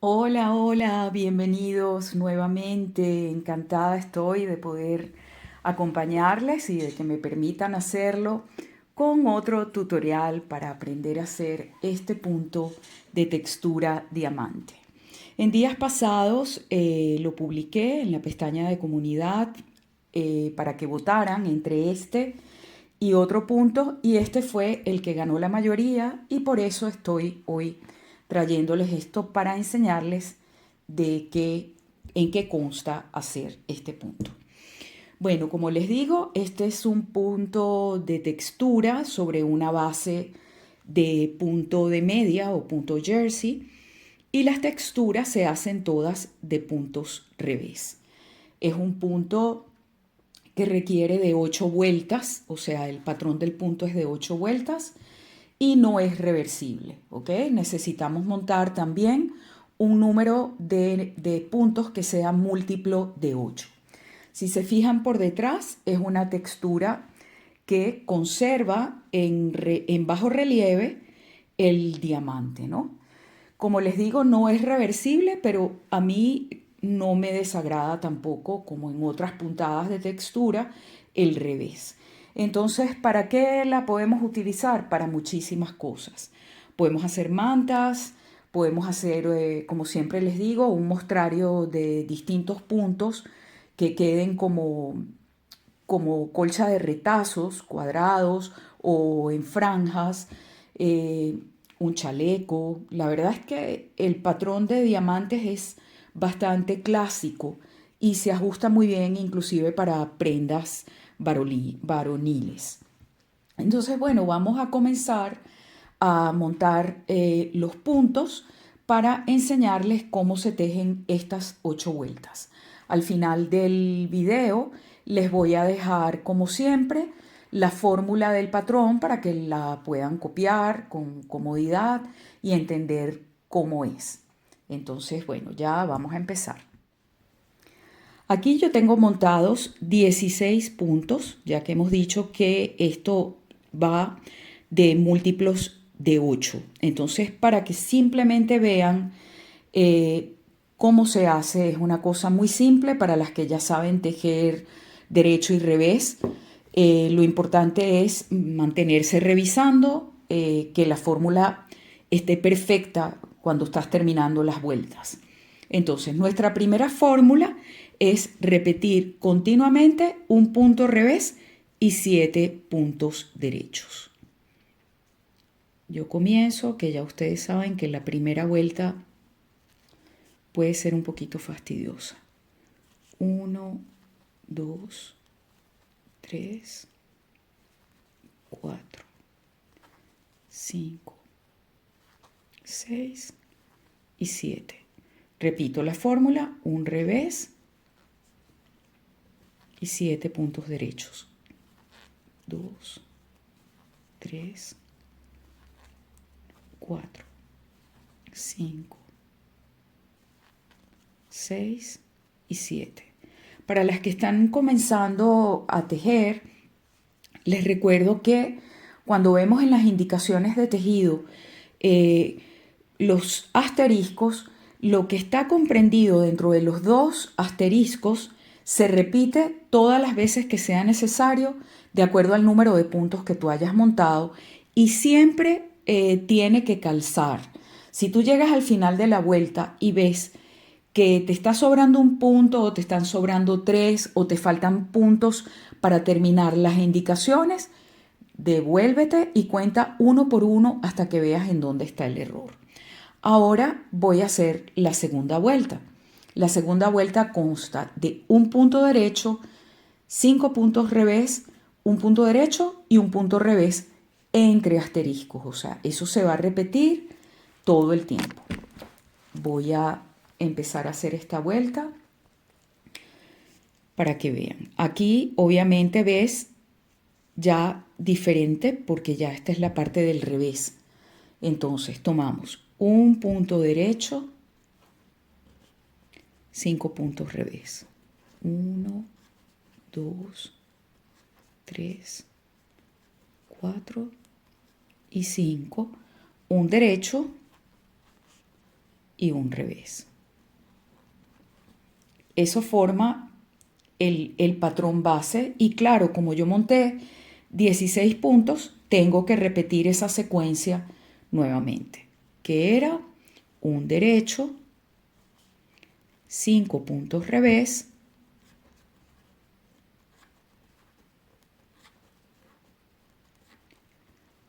Hola, hola, bienvenidos nuevamente. Encantada estoy de poder acompañarles y de que me permitan hacerlo con otro tutorial para aprender a hacer este punto de textura diamante. En días pasados lo publiqué en la pestaña de comunidad para que votaran entre este y otro punto, y este fue el que ganó la mayoría, y por eso estoy hoy trayéndoles esto para enseñarles en qué consta hacer este punto. Bueno, como les digo, este es un punto de textura sobre una base de punto de media o punto jersey, y las texturas se hacen todas de puntos revés. Es un punto que requiere de 8 vueltas, o sea, el patrón del punto es de 8 vueltas y no es reversible, ¿ok? Necesitamos montar también un número de puntos que sea múltiplo de 8. Si se fijan por detrás, es una textura que conserva en bajo relieve el diamante, ¿no? Como les digo, no es reversible, pero a mí no me desagrada tampoco, como en otras puntadas de textura, el revés. Entonces, ¿para qué la podemos utilizar? Para muchísimas cosas. Podemos hacer mantas, podemos hacer, como siempre les digo, un mostrario de distintos puntos que queden como colcha de retazos cuadrados o en franjas, eh, un chaleco. La verdad es que el patrón de diamantes es bastante clásico y se ajusta muy bien inclusive para prendas varoniles. Entonces, bueno, vamos a comenzar a montar los puntos para enseñarles cómo se tejen estas 8 vueltas. Al final del video les voy a dejar, como siempre, la fórmula del patrón para que la puedan copiar con comodidad y entender cómo es. Entonces, bueno, ya vamos a empezar. Aquí yo tengo montados 16 puntos, ya que hemos dicho que esto va de múltiplos de 8. Entonces, para que simplemente vean eh, cómo se hace, es una cosa muy simple para las que ya saben tejer derecho y revés. Lo importante es mantenerse revisando que la fórmula esté perfecta cuando estás terminando las vueltas. Entonces, nuestra primera fórmula es repetir continuamente un punto revés y 7 puntos derechos. Yo comienzo, que ya ustedes saben que la primera vuelta puede ser un poquito fastidiosa. 1, 2, 3, 4, 5, 6 y 7. Repito la fórmula, un revés y 7 puntos derechos. 2, 3, 4, 5, 6 y 7. Para las que están comenzando a tejer, les recuerdo que cuando vemos en las indicaciones de tejido eh, los asteriscos, lo que está comprendido dentro de los dos asteriscos se repite todas las veces que sea necesario de acuerdo al número de puntos que tú hayas montado y siempre tiene que calzar. Si tú llegas al final de la vuelta y ves que te está sobrando un punto o te están sobrando tres o te faltan puntos para terminar las indicaciones, devuélvete y cuenta uno por uno hasta que veas en dónde está el error. Ahora voy a hacer la segunda vuelta. La segunda vuelta consta de un punto derecho, 5 puntos revés, un punto derecho y un punto revés entre asteriscos. O sea, eso se va a repetir todo el tiempo. Voy a empezar a hacer esta vuelta para que vean. Aquí obviamente ves ya diferente porque ya esta es la parte del revés. Entonces tomamos un punto derecho, 5 puntos revés. 1, 2, 3, 4 y 5. Un derecho y un revés. Eso forma el patrón base y claro, como yo monté 16 puntos, tengo que repetir esa secuencia nuevamente, que era un derecho, 5 puntos revés,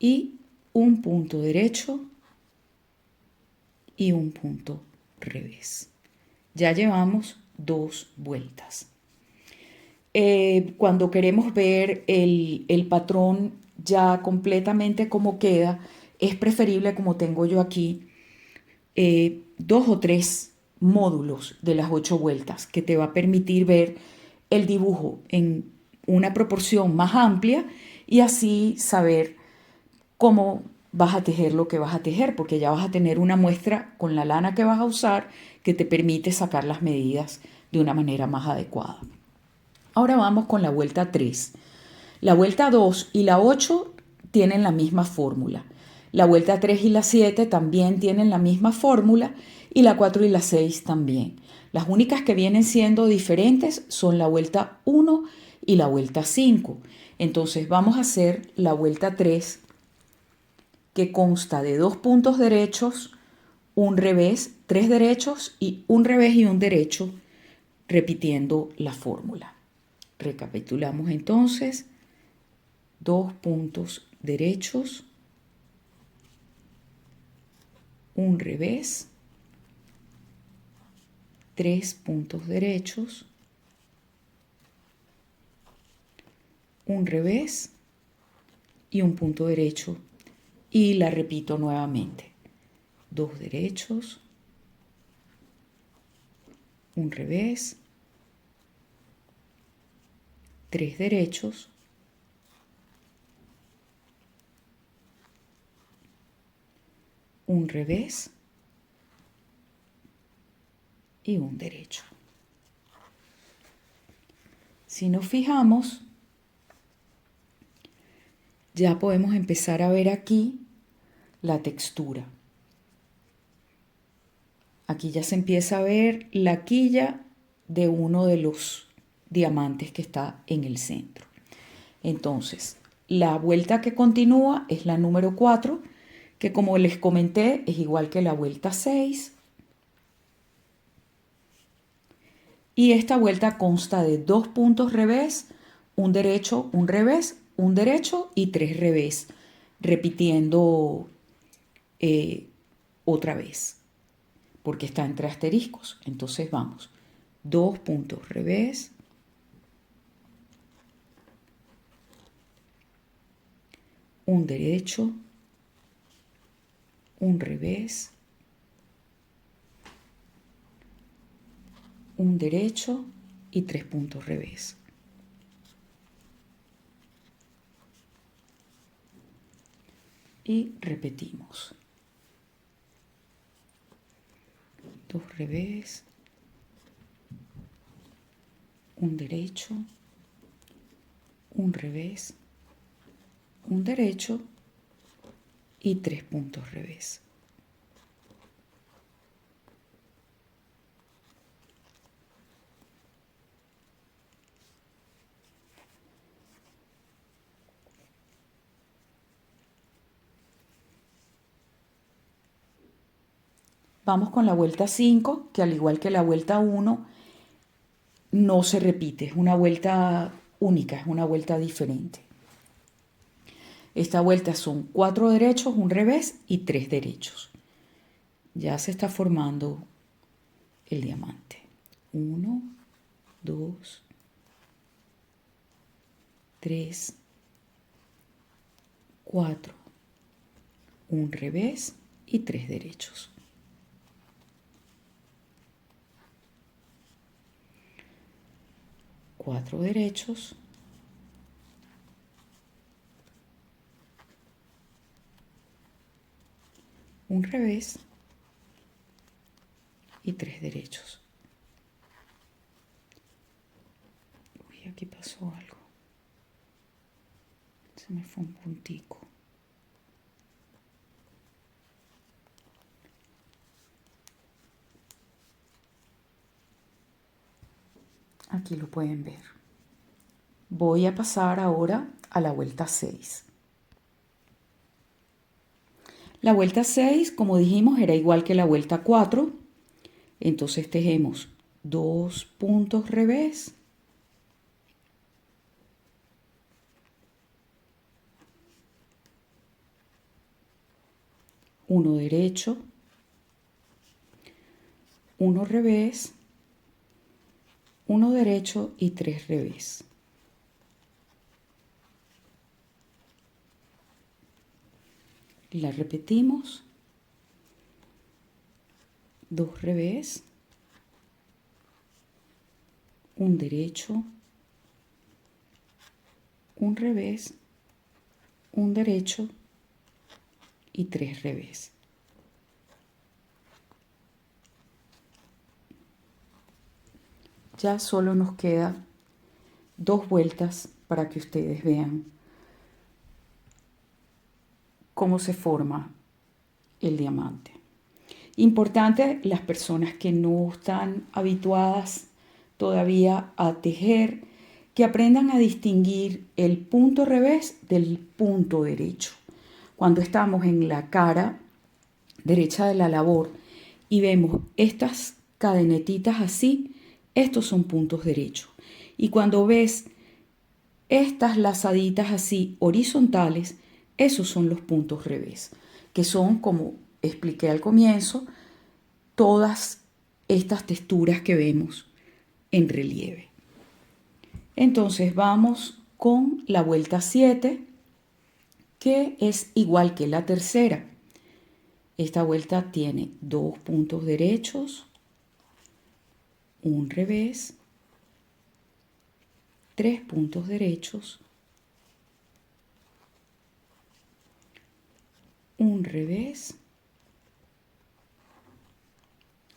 y un punto derecho y un punto revés. Ya llevamos 2 vueltas. Cuando queremos ver el patrón ya completamente como queda, es preferible, como tengo yo aquí, 2 o 3 módulos de las 8 vueltas, que te va a permitir ver el dibujo en una proporción más amplia y así saber cómo vas a tejer lo que vas a tejer, porque ya vas a tener una muestra con la lana que vas a usar que te permite sacar las medidas de una manera más adecuada. Ahora vamos con la vuelta 3. La vuelta 2 y la 8 tienen la misma fórmula. La vuelta 3 y la 7 también tienen la misma fórmula y la 4 y la 6 también. Las únicas que vienen siendo diferentes son la vuelta 1 y la vuelta 5. Entonces vamos a hacer la vuelta 3, que consta de 2 puntos derechos, un revés, 3 derechos y un revés y un derecho, repitiendo la fórmula. Recapitulamos entonces: 2 puntos derechos, un revés, 3 puntos derechos, un revés y un punto derecho. Y la repito nuevamente: 2 derechos, un revés, 3 derechos, un revés y un derecho. Si nos fijamos, ya podemos empezar a ver aquí la textura. Aquí ya se empieza a ver la quilla de uno de los diamantes que está en el centro. Entonces, la vuelta que continúa es la número 4, que como les comenté es igual que la vuelta 6. Y esta vuelta consta de 2 puntos revés, un derecho, un revés, un derecho y 3 revés, repitiendo otra vez, porque está entre asteriscos. Entonces vamos: 2 puntos revés, un derecho, un revés, un derecho y 3 puntos revés. Y repetimos: 2 revés, un derecho, un revés, un derecho y 3 puntos revés. Vamos con la vuelta 5, que al igual que la vuelta 1, no se repite, es una vuelta única, es una vuelta diferente. Esta vuelta son 4 derechos, un revés y 3 derechos. Ya se está formando el diamante. 1, 2, 3, 4, un revés y 3 derechos. Cuatro derechos, un revés y 3 derechos. Uy, aquí pasó algo. Se me fue un puntico. Aquí lo pueden ver. Voy a pasar ahora a la vuelta 6. La vuelta 6, como dijimos, era igual que la vuelta 4. Entonces tejemos 2 puntos revés, uno derecho, uno revés, uno derecho y 3 revés. La repetimos, 2 revés, un derecho, un revés, un derecho y 3 revés. Ya solo nos queda 2 vueltas para que ustedes vean cómo se forma el diamante. Importante, las personas que no están habituadas todavía a tejer, que aprendan a distinguir el punto revés del punto derecho. Cuando estamos en la cara derecha de la labor y vemos estas cadenetitas así, estos son puntos derechos. Y cuando ves estas lazaditas así horizontales, esos son los puntos revés, que son, como expliqué al comienzo, todas estas texturas que vemos en relieve. Entonces vamos con la vuelta 7, que es igual que la tercera. Esta vuelta tiene 2 puntos derechos, un revés, 3 puntos derechos, un revés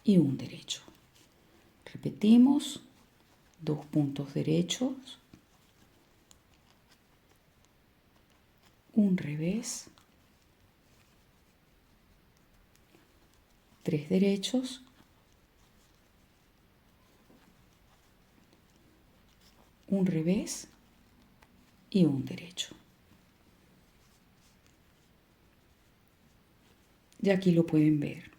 y un derecho. Repetimos, 2 puntos derechos, un revés, 3 derechos, un revés y un derecho. Y aquí lo pueden ver.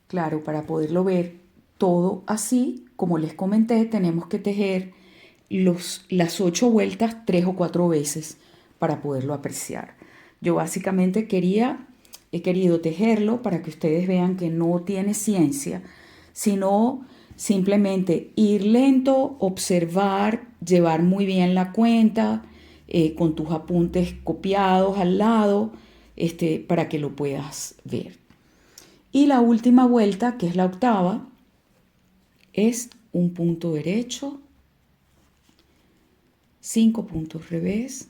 Claro, para poderlo ver todo así, como les comenté, tenemos que tejer las 8 vueltas 3 o 4 veces para poderlo apreciar. Yo básicamente he querido tejerlo para que ustedes vean que no tiene ciencia, sino simplemente ir lento, observar, llevar muy bien la cuenta, con tus apuntes copiados al lado, para que lo puedas ver. Y la última vuelta, que es la octava, es un punto derecho, 5 puntos revés,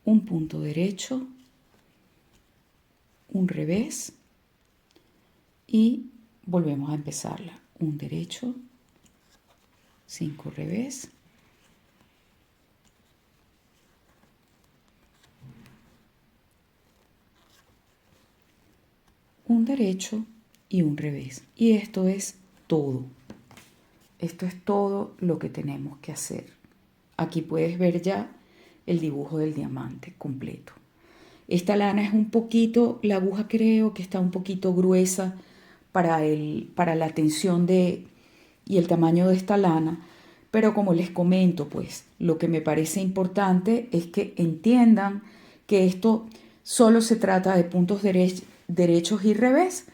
un punto derecho, un revés y volvemos a empezarla. Un derecho, 5 revés, un derecho y un revés. Y esto es todo. Esto es todo lo que tenemos que hacer. Aquí puedes ver ya el dibujo del diamante completo. Esta lana es un poquito, la aguja creo que está un poquito gruesa para la tensión y el tamaño de esta lana, pero como les comento, pues lo que me parece importante es que entiendan que esto solo se trata de puntos derechos y revés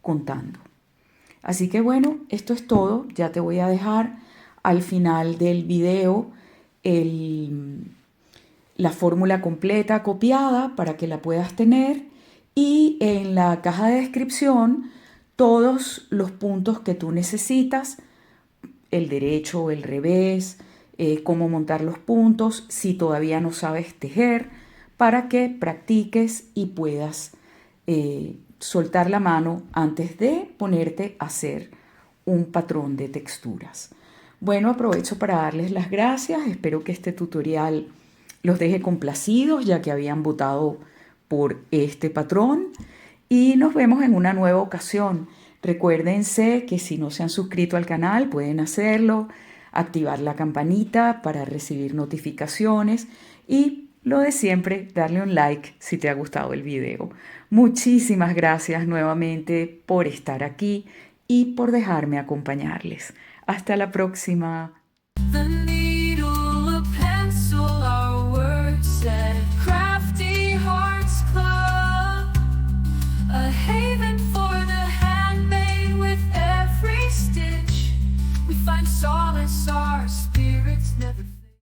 contando. Así que bueno, esto es todo. Ya te voy a dejar al final del video la fórmula completa copiada para que la puedas tener y en la caja de descripción todos los puntos que tú necesitas, el derecho, el revés, cómo montar los puntos, si todavía no sabes tejer, para que practiques y puedas soltar la mano antes de ponerte a hacer un patrón de texturas. Bueno, aprovecho para darles las gracias. Espero que este tutorial los deje complacidos ya que habían votado por este patrón y nos vemos en una nueva ocasión. Recuérdense que si no se han suscrito al canal pueden hacerlo, activar la campanita para recibir notificaciones y lo de siempre, darle un like si te ha gustado el video. Muchísimas gracias nuevamente por estar aquí y por dejarme acompañarles. Hasta la próxima.